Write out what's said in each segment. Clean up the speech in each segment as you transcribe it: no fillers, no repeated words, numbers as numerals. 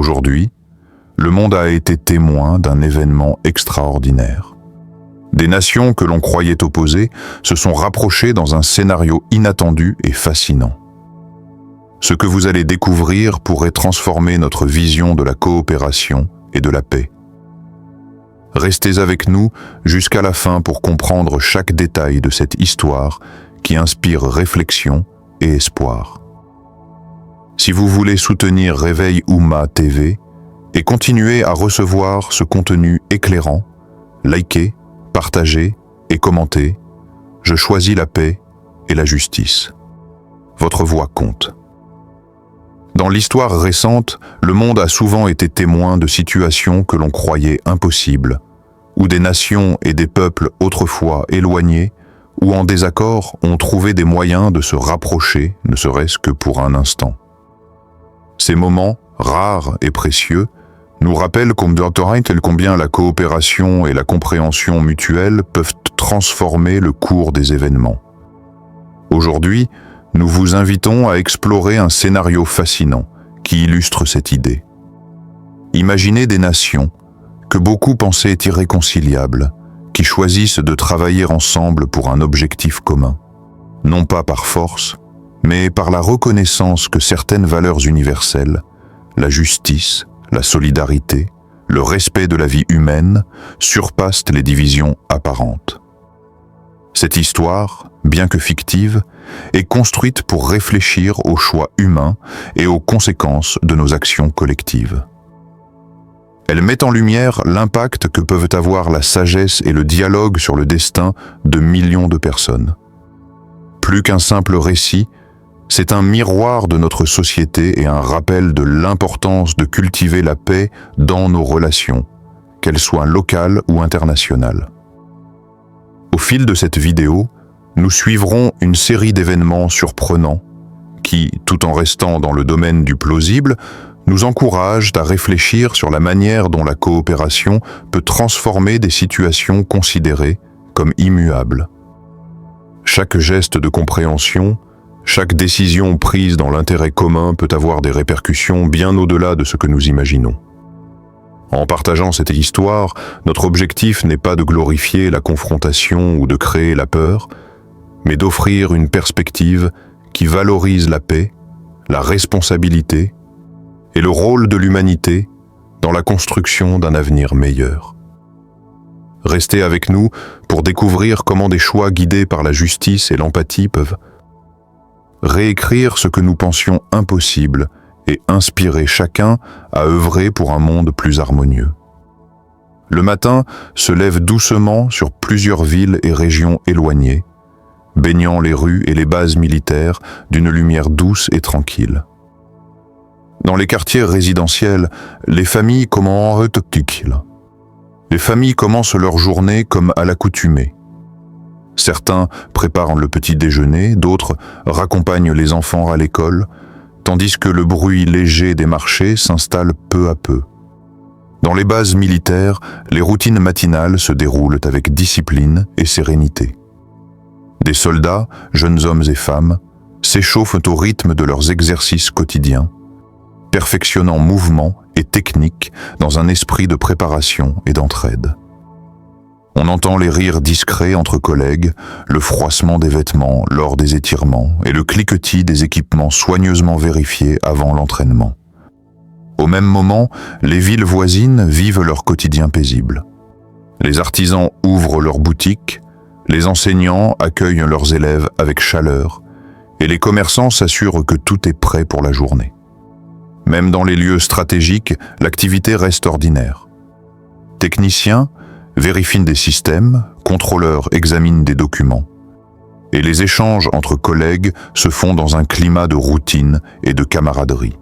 Aujourd'hui, le monde a été témoin d'un événement extraordinaire. Des nations que l'on croyait opposées se sont rapprochées dans un scénario inattendu et fascinant. Ce que vous allez découvrir pourrait transformer notre vision de la coopération et de la paix. Restez avec nous jusqu'à la fin pour comprendre chaque détail de cette histoire qui inspire réflexion et espoir. Si vous voulez soutenir Réveil Oumma TV et continuer à recevoir ce contenu éclairant, likez, partagez et commentez. Je choisis la paix et la justice. Votre voix compte. Dans l'histoire récente, le monde a souvent été témoin de situations que l'on croyait impossibles, où des nations et des peuples autrefois éloignés ou en désaccord ont trouvé des moyens de se rapprocher, ne serait-ce que pour un instant. Ces moments, rares et précieux, nous rappellent combien la coopération et la compréhension mutuelle peuvent transformer le cours des événements. Aujourd'hui, nous vous invitons à explorer un scénario fascinant qui illustre cette idée. Imaginez des nations que beaucoup pensaient irréconciliables, qui choisissent de travailler ensemble pour un objectif commun, non pas par force, mais par la reconnaissance que certaines valeurs universelles, la justice, la solidarité, le respect de la vie humaine, surpassent les divisions apparentes. Cette histoire, bien que fictive, est construite pour réfléchir aux choix humains et aux conséquences de nos actions collectives. Elle met en lumière l'impact que peuvent avoir la sagesse et le dialogue sur le destin de millions de personnes. Plus qu'un simple récit, c'est un miroir de notre société et un rappel de l'importance de cultiver la paix dans nos relations, qu'elles soient locales ou internationales. Au fil de cette vidéo, nous suivrons une série d'événements surprenants qui, tout en restant dans le domaine du plausible, nous encouragent à réfléchir sur la manière dont la coopération peut transformer des situations considérées comme immuables. Chaque geste de compréhension, chaque décision prise dans l'intérêt commun peut avoir des répercussions bien au-delà de ce que nous imaginons. En partageant cette histoire, notre objectif n'est pas de glorifier la confrontation ou de créer la peur, mais d'offrir une perspective qui valorise la paix, la responsabilité et le rôle de l'humanité dans la construction d'un avenir meilleur. Restez avec nous pour découvrir comment des choix guidés par la justice et l'empathie peuvent réécrire ce que nous pensions impossible et inspirer chacun à œuvrer pour un monde plus harmonieux. Le matin se lève doucement sur plusieurs villes et régions éloignées, baignant les rues et les bases militaires d'une lumière douce et tranquille. Dans les quartiers résidentiels, les familles commencent leur journée comme à l'accoutumée. Certains préparent le petit déjeuner, d'autres raccompagnent les enfants à l'école, tandis que le bruit léger des marchés s'installe peu à peu. Dans les bases militaires, les routines matinales se déroulent avec discipline et sérénité. Des soldats, jeunes hommes et femmes, s'échauffent au rythme de leurs exercices quotidiens, perfectionnant mouvements et techniques dans un esprit de préparation et d'entraide. On entend les rires discrets entre collègues, le froissement des vêtements lors des étirements et le cliquetis des équipements soigneusement vérifiés avant l'entraînement. Au même moment, les villes voisines vivent leur quotidien paisible. Les artisans ouvrent leurs boutiques, les enseignants accueillent leurs élèves avec chaleur et les commerçants s'assurent que tout est prêt pour la journée. Même dans les lieux stratégiques, l'activité reste ordinaire. Techniciens vérifient des systèmes, contrôleurs examinent des documents. Et les échanges entre collègues se font dans un climat de routine et de camaraderie.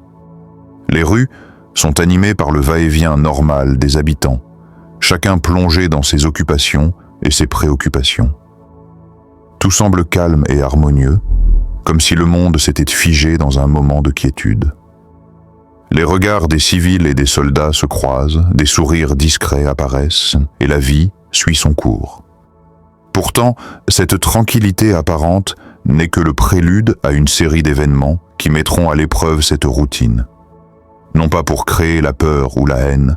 Les rues sont animées par le va-et-vient normal des habitants, chacun plongé dans ses occupations et ses préoccupations. Tout semble calme et harmonieux, comme si le monde s'était figé dans un moment de quiétude. Les regards des civils et des soldats se croisent, des sourires discrets apparaissent, et la vie suit son cours. Pourtant, cette tranquillité apparente n'est que le prélude à une série d'événements qui mettront à l'épreuve cette routine. non pas pour créer la peur ou la haine,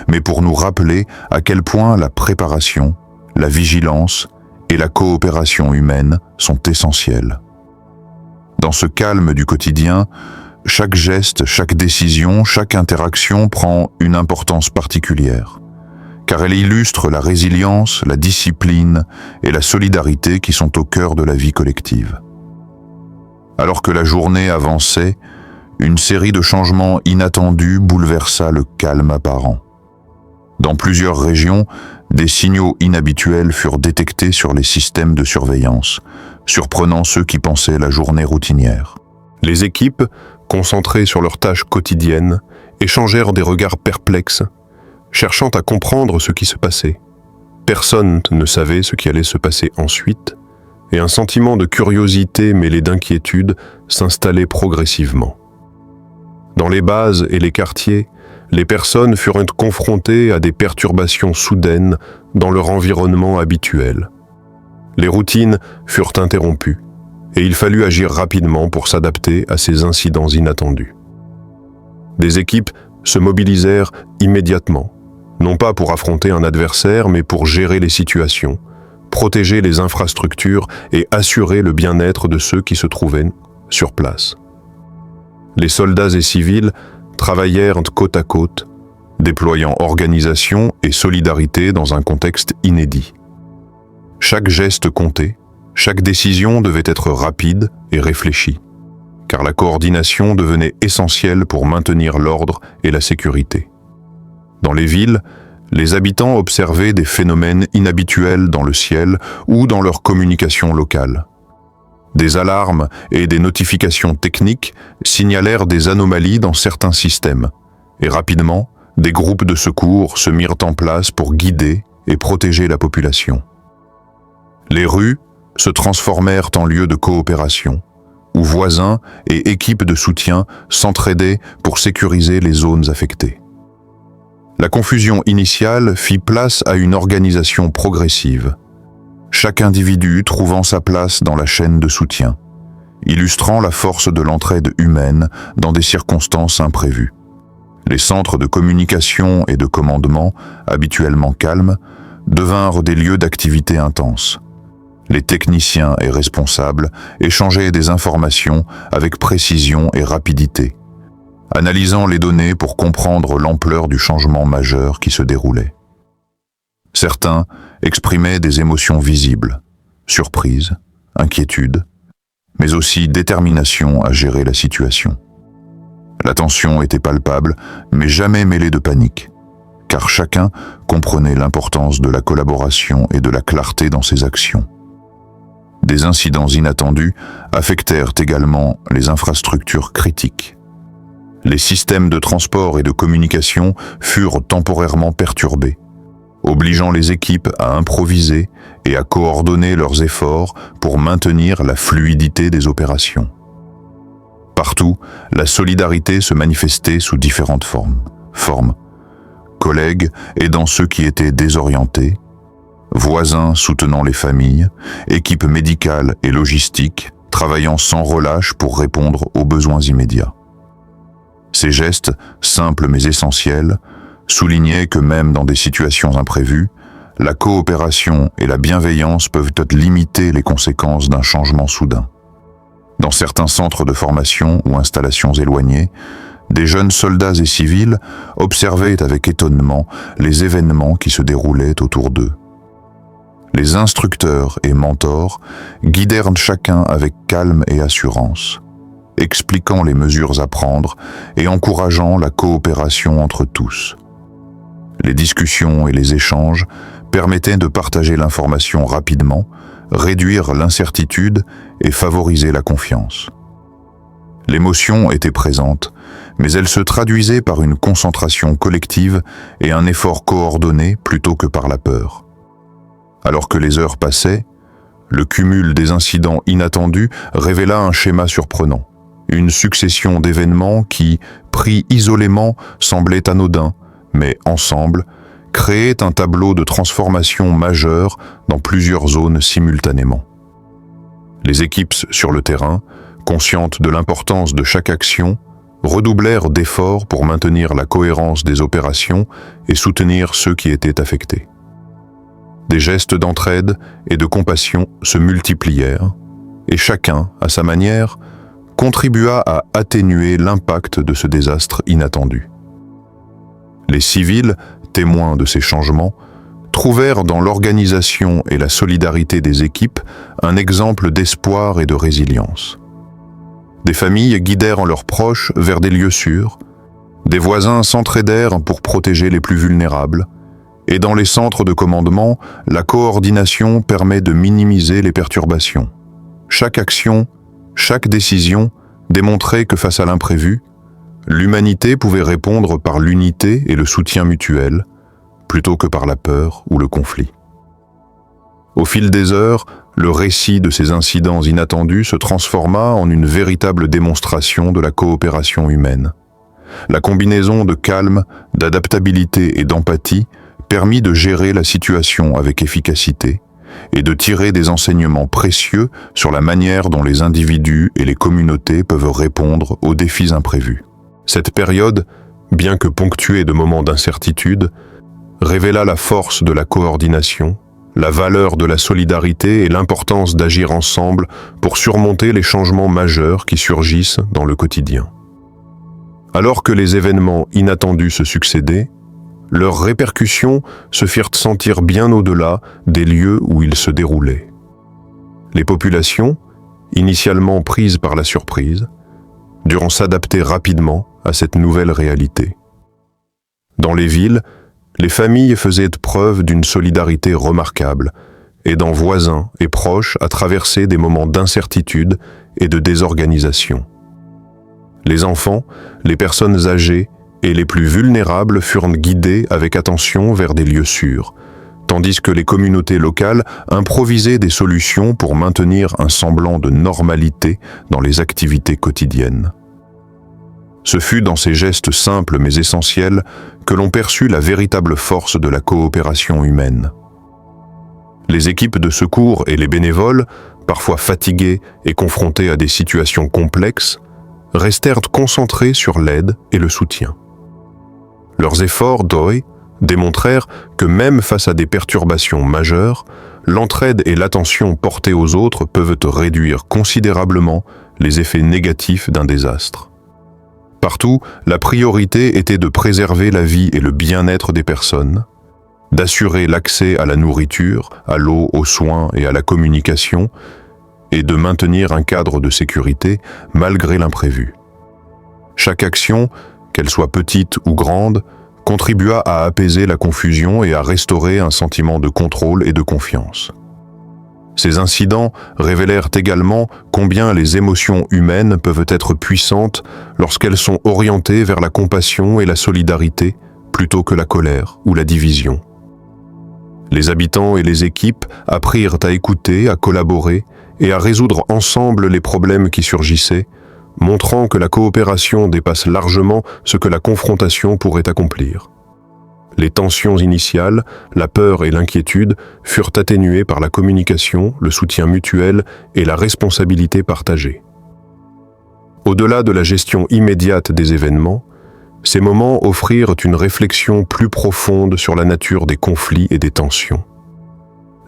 mais pour nous rappeler à quel point la préparation, la vigilance et la coopération humaine sont essentielles. Dans ce calme du quotidien, chaque geste, chaque décision, chaque interaction prend une importance particulière, car elle illustre la résilience, la discipline et la solidarité qui sont au cœur de la vie collective. Alors que la journée avançait, une série de changements inattendus bouleversa le calme apparent. Dans plusieurs régions, des signaux inhabituels furent détectés sur les systèmes de surveillance, surprenant ceux qui pensaient la journée routinière. Les équipes, concentrées sur leurs tâches quotidiennes, échangèrent des regards perplexes, cherchant à comprendre ce qui se passait. Personne ne savait ce qui allait se passer ensuite, et un sentiment de curiosité mêlé d'inquiétude s'installait progressivement. Dans les bases et les quartiers, les personnes furent confrontées à des perturbations soudaines dans leur environnement habituel. Les routines furent interrompues, et il fallut agir rapidement pour s'adapter à ces incidents inattendus. Des équipes se mobilisèrent immédiatement, non pas pour affronter un adversaire, mais pour gérer les situations, protéger les infrastructures et assurer le bien-être de ceux qui se trouvaient sur place. Les soldats et civils travaillèrent côte à côte, déployant organisation et solidarité dans un contexte inédit. Chaque geste comptait, chaque décision devait être rapide et réfléchie, car la coordination devenait essentielle pour maintenir l'ordre et la sécurité. Dans les villes, les habitants observaient des phénomènes inhabituels dans le ciel ou dans leur communication locale. Des alarmes et des notifications techniques signalèrent des anomalies dans certains systèmes, et rapidement, des groupes de secours se mirent en place pour guider et protéger la population. Les rues se transformèrent en lieux de coopération, où voisins et équipes de soutien s'entraidaient pour sécuriser les zones affectées. La confusion initiale fit place à une organisation progressive, chaque individu trouvant sa place dans la chaîne de soutien, illustrant la force de l'entraide humaine dans des circonstances imprévues. Les centres de communication et de commandement, habituellement calmes, devinrent des lieux d'activité intense. Les techniciens et responsables échangeaient des informations avec précision et rapidité, analysant les données pour comprendre l'ampleur du changement majeur qui se déroulait. Certains exprimaient des émotions visibles, surprise, inquiétude, mais aussi détermination à gérer la situation. La tension était palpable, mais jamais mêlée de panique, car chacun comprenait l'importance de la collaboration et de la clarté dans ses actions. Des incidents inattendus affectèrent également les infrastructures critiques. Les systèmes de transport et de communication furent temporairement perturbés, obligeant les équipes à improviser et à coordonner leurs efforts pour maintenir la fluidité des opérations. Partout, la solidarité se manifestait sous différentes formes. Collègues aidant ceux qui étaient désorientés, voisins soutenant les familles, équipes médicales et logistiques travaillant sans relâche pour répondre aux besoins immédiats. Ces gestes, simples mais essentiels, soulignaient que même dans des situations imprévues, la coopération et la bienveillance peuvent limiter les conséquences d'un changement soudain. Dans certains centres de formation ou installations éloignées, des jeunes soldats et civils observaient avec étonnement les événements qui se déroulaient autour d'eux. Les instructeurs et mentors guidèrent chacun avec calme et assurance, expliquant les mesures à prendre et encourageant la coopération entre tous. Les discussions et les échanges permettaient de partager l'information rapidement, réduire l'incertitude et favoriser la confiance. L'émotion était présente, mais elle se traduisait par une concentration collective et un effort coordonné plutôt que par la peur. Alors que les heures passaient, le cumul des incidents inattendus révéla un schéma surprenant, une succession d'événements qui, pris isolément, semblaient anodins, mais ensemble, créaient un tableau de transformation majeure dans plusieurs zones simultanément. Les équipes sur le terrain, conscientes de l'importance de chaque action, redoublèrent d'efforts pour maintenir la cohérence des opérations et soutenir ceux qui étaient affectés. Des gestes d'entraide et de compassion se multiplièrent, et chacun, à sa manière, contribua à atténuer l'impact de ce désastre inattendu. Les civils, témoins de ces changements, trouvèrent dans l'organisation et la solidarité des équipes un exemple d'espoir et de résilience. Des familles guidèrent leurs proches vers des lieux sûrs, des voisins s'entraidèrent pour protéger les plus vulnérables, et dans les centres de commandement, la coordination permet de minimiser les perturbations. Chaque action, chaque décision démontrait que face à l'imprévu, l'humanité pouvait répondre par l'unité et le soutien mutuel, plutôt que par la peur ou le conflit. Au fil des heures, le récit de ces incidents inattendus se transforma en une véritable démonstration de la coopération humaine. La combinaison de calme, d'adaptabilité et d'empathie permit de gérer la situation avec efficacité et de tirer des enseignements précieux sur la manière dont les individus et les communautés peuvent répondre aux défis imprévus. Cette période, bien que ponctuée de moments d'incertitude, révéla la force de la coordination, la valeur de la solidarité et l'importance d'agir ensemble pour surmonter les changements majeurs qui surgissent dans le quotidien. Alors que les événements inattendus se succédaient, leurs répercussions se firent sentir bien au-delà des lieux où ils se déroulaient. Les populations, initialement prises par la surprise, durent s'adapter rapidement à cette nouvelle réalité. Dans les villes, les familles faisaient preuve d'une solidarité remarquable, aidant voisins et proches à traverser des moments d'incertitude et de désorganisation. Les enfants, les personnes âgées et les plus vulnérables furent guidés avec attention vers des lieux sûrs, tandis que les communautés locales improvisaient des solutions pour maintenir un semblant de normalité dans les activités quotidiennes. Ce fut dans ces gestes simples mais essentiels que l'on perçut la véritable force de la coopération humaine. Les équipes de secours et les bénévoles, parfois fatigués et confrontés à des situations complexes, restèrent concentrés sur l'aide et le soutien. Leurs efforts démontrèrent que même face à des perturbations majeures, l'entraide et l'attention portée aux autres peuvent réduire considérablement les effets négatifs d'un désastre. Partout, la priorité était de préserver la vie et le bien-être des personnes, d'assurer l'accès à la nourriture, à l'eau, aux soins et à la communication, et de maintenir un cadre de sécurité malgré l'imprévu. Chaque action, qu'elle soit petite ou grande, contribua à apaiser la confusion et à restaurer un sentiment de contrôle et de confiance. Ces incidents révélèrent également combien les émotions humaines peuvent être puissantes lorsqu'elles sont orientées vers la compassion et la solidarité plutôt que la colère ou la division. Les habitants et les équipes apprirent à écouter, à collaborer et à résoudre ensemble les problèmes qui surgissaient, montrant que la coopération dépasse largement ce que la confrontation pourrait accomplir. Les tensions initiales, la peur et l'inquiétude furent atténuées par la communication, le soutien mutuel et la responsabilité partagée. Au-delà de la gestion immédiate des événements, ces moments offrirent une réflexion plus profonde sur la nature des conflits et des tensions.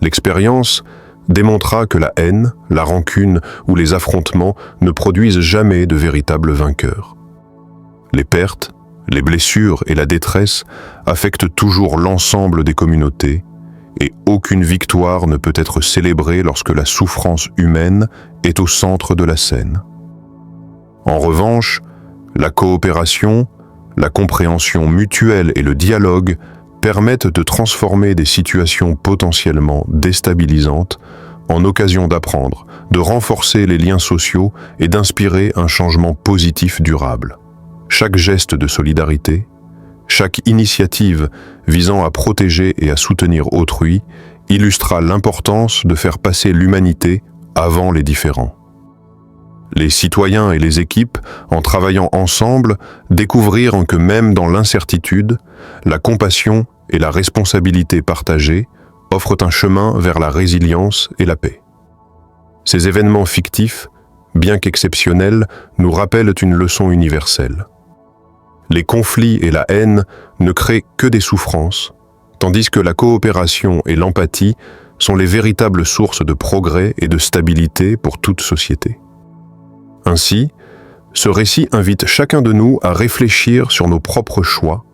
L'expérience démontra que la haine, la rancune ou les affrontements ne produisent jamais de véritables vainqueurs. Les pertes, les blessures et la détresse affectent toujours l'ensemble des communautés et aucune victoire ne peut être célébrée lorsque la souffrance humaine est au centre de la scène. En revanche, la coopération, la compréhension mutuelle et le dialogue permettent de transformer des situations potentiellement déstabilisantes en occasion d'apprendre, de renforcer les liens sociaux et d'inspirer un changement positif durable. Chaque geste de solidarité, chaque initiative visant à protéger et à soutenir autrui illustra l'importance de faire passer l'humanité avant les différends. Les citoyens et les équipes, en travaillant ensemble, découvrirent que même dans l'incertitude, la compassion et la responsabilité partagée offrent un chemin vers la résilience et la paix. Ces événements fictifs, bien qu'exceptionnelles, nous rappellent une leçon universelle. Les conflits et la haine ne créent que des souffrances, tandis que la coopération et l'empathie sont les véritables sources de progrès et de stabilité pour toute société. Ainsi, ce récit invite chacun de nous à réfléchir sur nos propres choix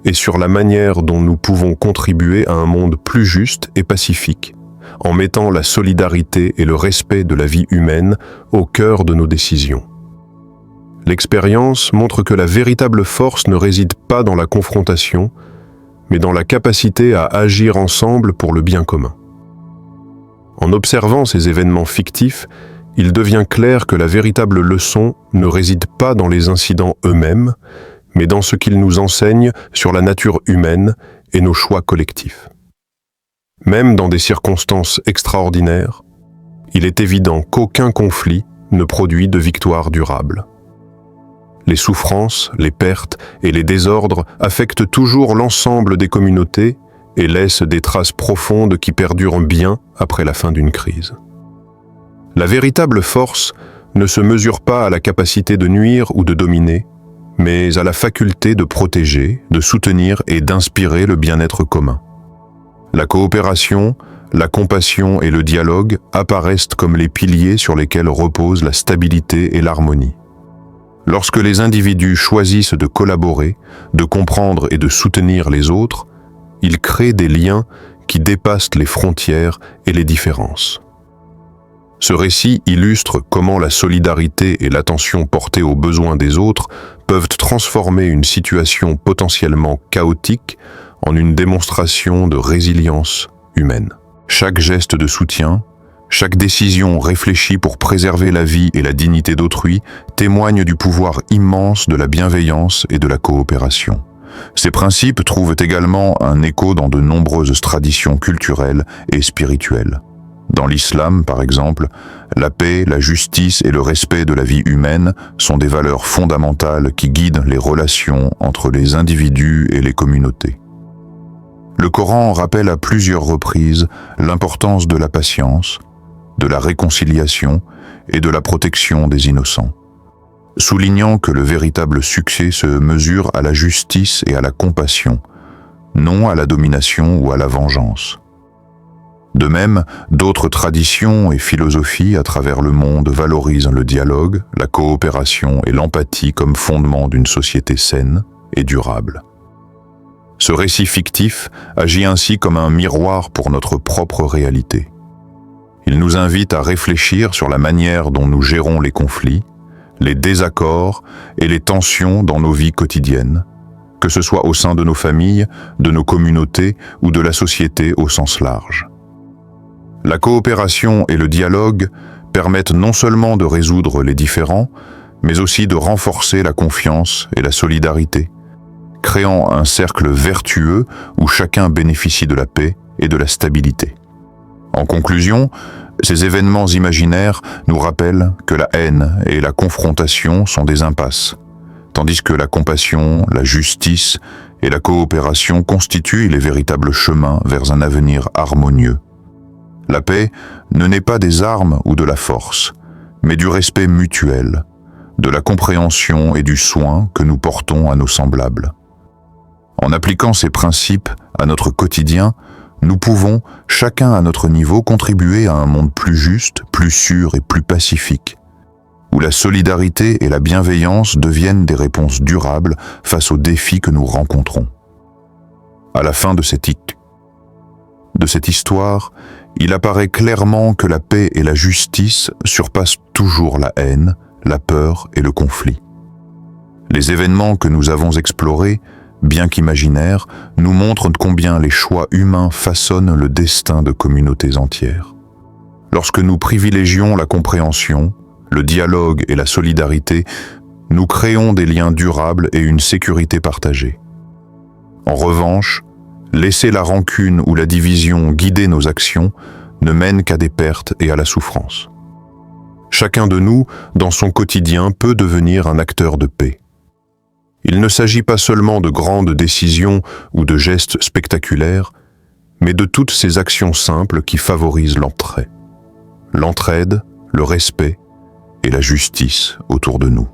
et sur la manière dont nous pouvons contribuer à un monde plus juste et pacifique, en mettant la solidarité et le respect de la vie humaine au cœur de nos décisions. L'expérience montre que la véritable force ne réside pas dans la confrontation, mais dans la capacité à agir ensemble pour le bien commun. En observant ces événements fictifs, il devient clair que la véritable leçon ne réside pas dans les incidents eux-mêmes, mais dans ce qu'ils nous enseignent sur la nature humaine et nos choix collectifs. Même dans des circonstances extraordinaires, il est évident qu'aucun conflit ne produit de victoire durable. Les souffrances, les pertes et les désordres affectent toujours l'ensemble des communautés et laissent des traces profondes qui perdurent bien après la fin d'une crise. La véritable force ne se mesure pas à la capacité de nuire ou de dominer, mais à la faculté de protéger, de soutenir et d'inspirer le bien-être commun. La coopération, la compassion et le dialogue apparaissent comme les piliers sur lesquels reposent la stabilité et l'harmonie. Lorsque les individus choisissent de collaborer, de comprendre et de soutenir les autres, ils créent des liens qui dépassent les frontières et les différences. Ce récit illustre comment la solidarité et l'attention portée aux besoins des autres peuvent transformer une situation potentiellement chaotique en une démonstration de résilience humaine. Chaque geste de soutien, chaque décision réfléchie pour préserver la vie et la dignité d'autrui témoigne du pouvoir immense de la bienveillance et de la coopération. Ces principes trouvent également un écho dans de nombreuses traditions culturelles et spirituelles. Dans l'islam, par exemple, la paix, la justice et le respect de la vie humaine sont des valeurs fondamentales qui guident les relations entre les individus et les communautés. Le Coran rappelle à plusieurs reprises l'importance de la patience, de la réconciliation et de la protection des innocents, soulignant que le véritable succès se mesure à la justice et à la compassion, non à la domination ou à la vengeance. De même, d'autres traditions et philosophies à travers le monde valorisent le dialogue, la coopération et l'empathie comme fondement d'une société saine et durable. Ce récit fictif agit ainsi comme un miroir pour notre propre réalité. Il nous invite à réfléchir sur la manière dont nous gérons les conflits, les désaccords et les tensions dans nos vies quotidiennes, que ce soit au sein de nos familles, de nos communautés ou de la société au sens large. La coopération et le dialogue permettent non seulement de résoudre les différends, mais aussi de renforcer la confiance et la solidarité, créant un cercle vertueux où chacun bénéficie de la paix et de la stabilité. En conclusion, ces événements imaginaires nous rappellent que la haine et la confrontation sont des impasses, tandis que la compassion, la justice et la coopération constituent les véritables chemins vers un avenir harmonieux. La paix ne naît pas des armes ou de la force, mais du respect mutuel, de la compréhension et du soin que nous portons à nos semblables. En appliquant ces principes à notre quotidien, nous pouvons, chacun à notre niveau, contribuer à un monde plus juste, plus sûr et plus pacifique, où la solidarité et la bienveillance deviennent des réponses durables face aux défis que nous rencontrons. À la fin de cette histoire, il apparaît clairement que la paix et la justice surpassent toujours la haine, la peur et le conflit. Les événements que nous avons explorés, bien qu'imaginaires, nous montrent combien les choix humains façonnent le destin de communautés entières. Lorsque nous privilégions la compréhension, le dialogue et la solidarité, nous créons des liens durables et une sécurité partagée. En revanche, laisser la rancune ou la division guider nos actions ne mène qu'à des pertes et à la souffrance. Chacun de nous, dans son quotidien, peut devenir un acteur de paix. Il ne s'agit pas seulement de grandes décisions ou de gestes spectaculaires, mais de toutes ces actions simples qui favorisent l'entraide, le respect et la justice autour de nous.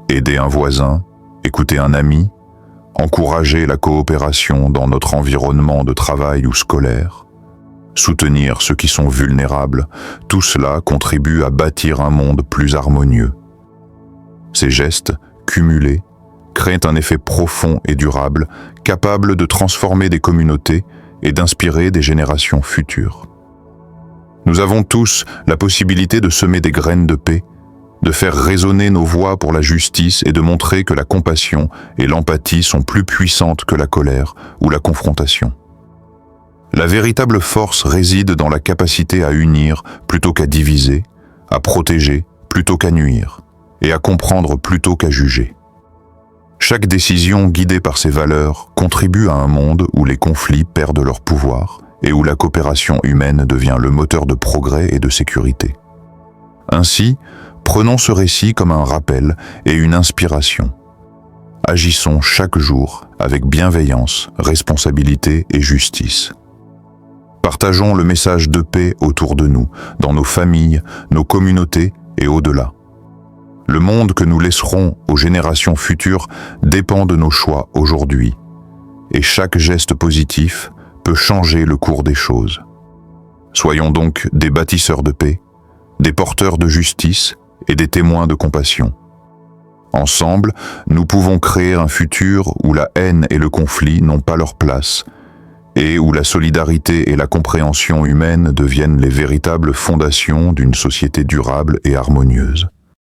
Aider un voisin, écouter un ami, encourager la coopération dans notre environnement de travail ou scolaire, soutenir ceux qui sont vulnérables, tout cela contribue à bâtir un monde plus harmonieux. Ces gestes, cumulés, créent un effet profond et durable, capable de transformer des communautés et d'inspirer des générations futures. Nous avons tous la possibilité de semer des graines de paix, de faire résonner nos voix pour la justice et de montrer que la compassion et l'empathie sont plus puissantes que la colère ou la confrontation. La véritable force réside dans la capacité à unir plutôt qu'à diviser, à protéger plutôt qu'à nuire, et à comprendre plutôt qu'à juger. Chaque décision guidée par ces valeurs contribue à un monde où les conflits perdent leur pouvoir et où la coopération humaine devient le moteur de progrès et de sécurité. Ainsi, prenons ce récit comme un rappel et une inspiration. Agissons chaque jour avec bienveillance, responsabilité et justice. Partageons le message de paix autour de nous, dans nos familles, nos communautés et au-delà. Le monde que nous laisserons aux générations futures dépend de nos choix aujourd'hui, et chaque geste positif peut changer le cours des choses. Soyons donc des bâtisseurs de paix, des porteurs de justice et des témoins de compassion. Ensemble, nous pouvons créer un futur où la haine et le conflit n'ont pas leur place, et où la solidarité et la compréhension humaine deviennent les véritables fondations d'une société durable et harmonieuse.